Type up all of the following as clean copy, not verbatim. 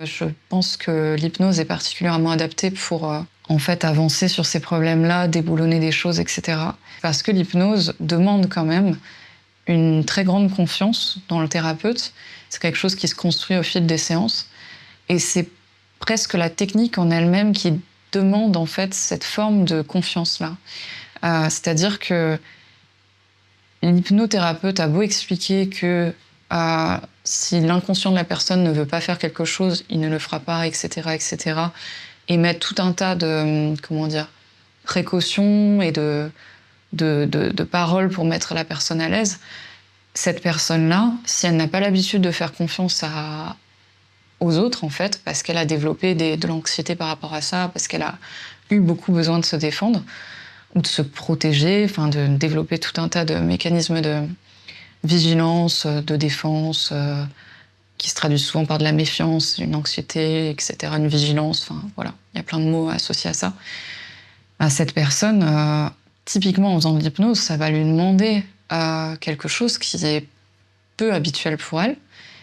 Je pense que l'hypnose est particulièrement adaptée pour en fait avancer sur ces problèmes-là, déboulonner des choses, etc. Parce que l'hypnose demande quand même une très grande confiance dans le thérapeute. C'est quelque chose qui se construit au fil des séances. Et c'est presque la technique en elle-même qui demande en fait cette forme de confiance-là. C'est-à-dire que l'hypnothérapeute a beau expliquer que si l'inconscient de la personne ne veut pas faire quelque chose, il ne le fera pas, etc., etc., et mettre tout un tas de, comment dire, précautions et de paroles pour mettre la personne à l'aise. Cette personne-là, si elle n'a pas l'habitude de faire confiance aux autres, en fait, parce qu'elle a développé de l'anxiété par rapport à ça, parce qu'elle a eu beaucoup besoin de se défendre, ou de se protéger, enfin de développer tout un tas de mécanismes de vigilance, de défense, qui se traduisent souvent par de la méfiance, une anxiété, etc., une vigilance, enfin voilà, il y a plein de mots associés à ça. Cette personne, typiquement en faisant de l'hypnose, ça va lui demander quelque chose qui est peu habituel pour elle,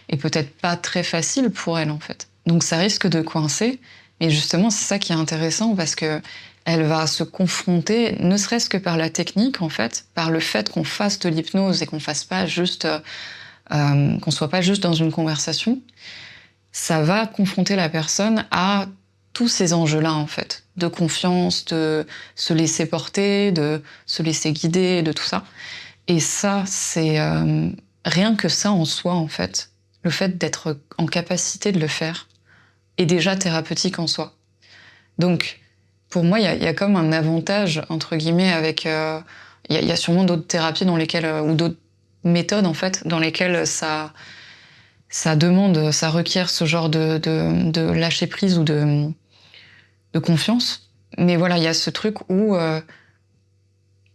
et peut-être pas très facile pour elle en fait. Donc ça risque de coincer, mais justement c'est ça qui est intéressant parce que elle va se confronter, ne serait-ce que par la technique en fait, par le fait qu'on fasse de l'hypnose et qu'on fasse pas juste, qu'on soit pas juste dans une conversation, ça va confronter la personne à tous ces enjeux-là en fait, de confiance, de se laisser porter, de se laisser guider, de tout ça. Et ça, c'est rien que ça en soi en fait, le fait d'être en capacité de le faire est déjà thérapeutique en soi. Donc, pour moi, il y a comme un avantage, entre guillemets, avec... Il y a sûrement d'autres thérapies dans lesquelles, ou d'autres méthodes, en fait, dans lesquelles ça demande, ça requiert ce genre de lâcher-prise ou de confiance. Mais voilà, il y a ce truc où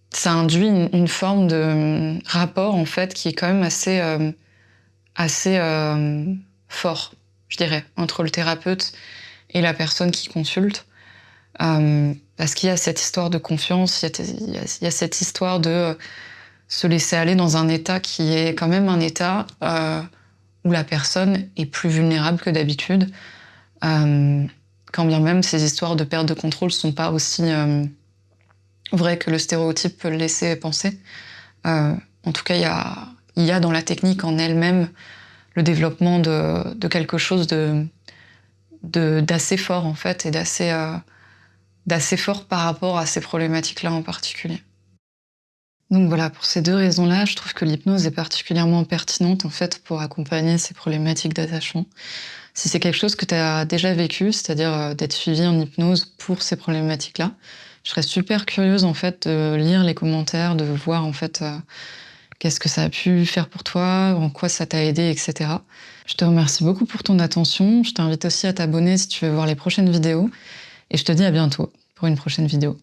ça induit une forme de rapport, en fait, qui est quand même assez fort, je dirais, entre le thérapeute et la personne qui consulte. Parce qu'il y a cette histoire de confiance, il y a cette histoire de se laisser aller dans un état qui est quand même un état où la personne est plus vulnérable que d'habitude. Quand bien même ces histoires de perte de contrôle ne sont pas aussi vraies que le stéréotype peut le laisser penser. En tout cas, il y a dans la technique en elle-même le développement de quelque chose d'assez fort en fait, et d'assez fort par rapport à ces problématiques-là en particulier. Donc voilà, pour ces deux raisons-là, je trouve que l'hypnose est particulièrement pertinente en fait pour accompagner ces problématiques d'attachement. Si c'est quelque chose que tu as déjà vécu, c'est-à-dire d'être suivi en hypnose pour ces problématiques-là, je serais super curieuse en fait de lire les commentaires, de voir en fait qu'est-ce que ça a pu faire pour toi, en quoi ça t'a aidé, etc. Je te remercie beaucoup pour ton attention. Je t'invite aussi à t'abonner si tu veux voir les prochaines vidéos. Et je te dis à bientôt pour une prochaine vidéo.